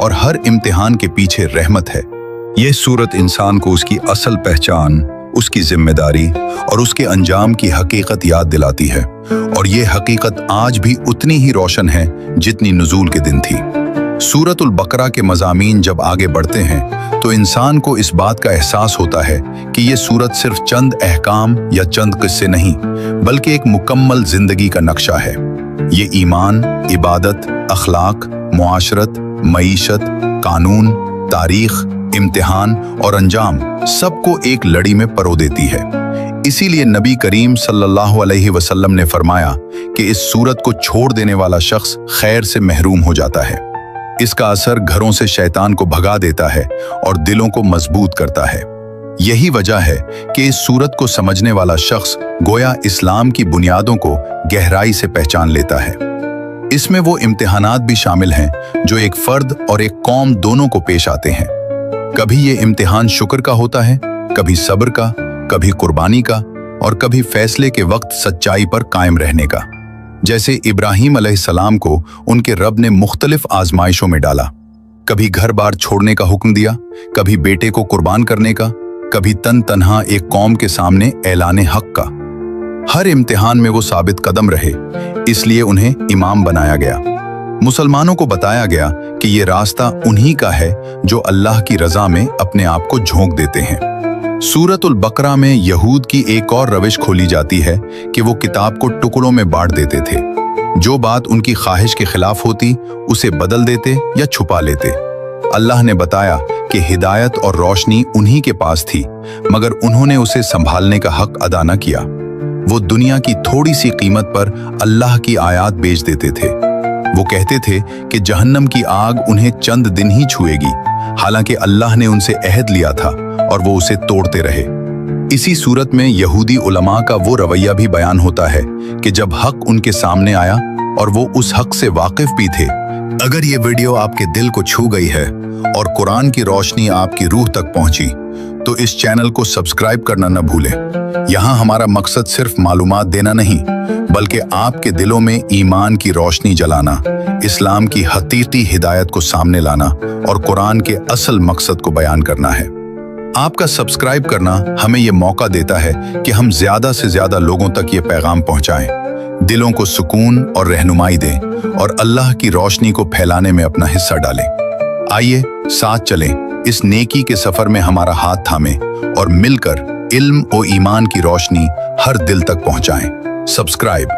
और हर इम्तिहान के पीछे रहमत है। यह सूरत इंसान को उसकी असल पहचान, उसकी जिम्मेदारी और उसके अंजाम की हकीकत याद दिलाती है, और ये हकीकत आज भी उतनी ही रोशन है जितनी नुज़ूल के दिन थी। सूरतुल बकरा के मज़ामीन जब आगे बढ़ते हैं तो इंसान को इस बात का एहसास होता है कि ये सूरत सिर्फ चंद अहकाम या चंद किस्से नहीं, बल्कि एक मुकम्मल जिंदगी का नक्शा है। ये ईमान, इबादत, अखलाक, मुआशरत, मईशत, कानून, तारीख, इम्तिहान और अंजाम सबको एक लड़ी में परो देती है। इसीलिए नबी करीम सल्लल्लाहु अलैहि वसल्लम ने फरमाया कि इस सूरत को छोड़ देने वाला शख्स खैर से महरूम हो जाता है। इसका असर घरों से शैतान को भगा देता है और दिलों को मजबूत करता है। यही वजह है कि इस सूरत को समझने वाला शख्स गोया इस्लाम की बुनियादों को गहराई से पहचान लेता है। इसमें वो इम्तिहानात भी शामिल हैं जो एक फर्द और एक कौम दोनों को पेश आते हैं। कभी ये इम्तिहान शुक्र का होता है, कभी सब्र का, कभी कुर्बानी का और कभी फैसले के वक्त सच्चाई पर कायम रहने का। जैसे इब्राहीम अलैहिस्सलाम को उनके रब ने मुख्तलिफ आजमाइशों में डाला। कभी घर बार छोड़ने का हुक्म दिया, कभी बेटे को कुर्बान करने का, कभी तन तन्हा एक कौम के सामने ऐलाने हक का। हर इम्तिहान में वो साबित कदम रहे, इसलिए उन्हें इमाम बनाया गया। मुसलमानों को बताया गया कि ये रास्ता उन्हीं का है जो अल्लाह की रजा में अपने आप को झोंक देते हैं। सूरतुल बकरा में यहूद की एक और रविश खोली जाती है कि वो किताब को टुकड़ों में बांट देते थे। जो बात उनकी ख्वाहिश के खिलाफ होती उसे बदल देते या छुपा लेते। अल्लाह ने बताया कि हिदायत और रोशनी उन्हीं के पास थी, मगर उन्होंने उसे संभालने का हक अदा न किया। वो दुनिया की थोड़ी सी कीमत पर अल्लाह की आयात बेच देते थे। वो कहते थे कि जहन्नम की आग उन्हें चंद दिन ही छुएगी, हालांकि अल्लाह ने उनसे अहद लिया था और वो उसे तोड़ते रहे। इसी सूरत में यहूदी उलमा का वो रवैया भी बयान होता है कि जब हक उनके सामने आया और वो उस हक से वाकिफ भी थे। अगर ये वीडियो आपके दिल को छू गई है और कुरान की रोशनी आपकी रूह तक पहुंची तो इस चैनल को सब्सक्राइब करना न भूलें। यहाँ हमारा मकसद सिर्फ मालूमात देना नहीं, बल्कि आपके दिलों में ईमान की रोशनी जलाना, इस्लाम की हकीकी हिदायत को सामने लाना और कुरान के असल मकसद को बयान करना है। आपका सब्सक्राइब करना हमें ये मौका देता है कि हम ज्यादा से ज्यादा लोगों तक ये पैगाम पहुंचाएं, दिलों को सुकून और रहनुमाई दें और अल्लाह की रोशनी को फैलाने में अपना हिस्सा डालें। आइए साथ चलें, इस नेकी के सफर में हमारा हाथ थामें और मिलकर इल्म और ईमान की रोशनी हर दिल तक पहुंचाएं। सब्सक्राइब।